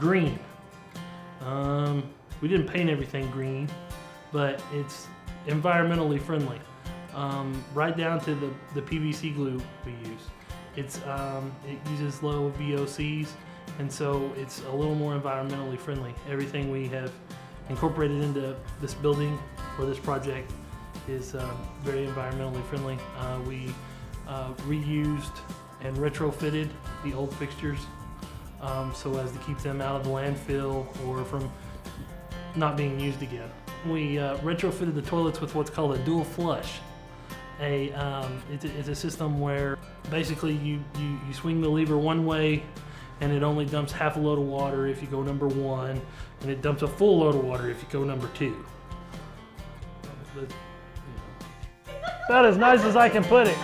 green. We didn't paint everything green, but it's environmentally friendly. Right down to the PVC glue we use. It uses low VOCs, and so it's a little more environmentally friendly. Everything we have incorporated into this building for this project is very environmentally friendly. We reused and retrofitted the old fixtures so as to keep them out of the landfill or from not being used again. We retrofitted the toilets with what's called a dual flush. It's a system where basically you swing the lever one way and it only dumps half a load of water if you go number 1, and it dumps a full load of water if you go number 2. About as nice as I can put it.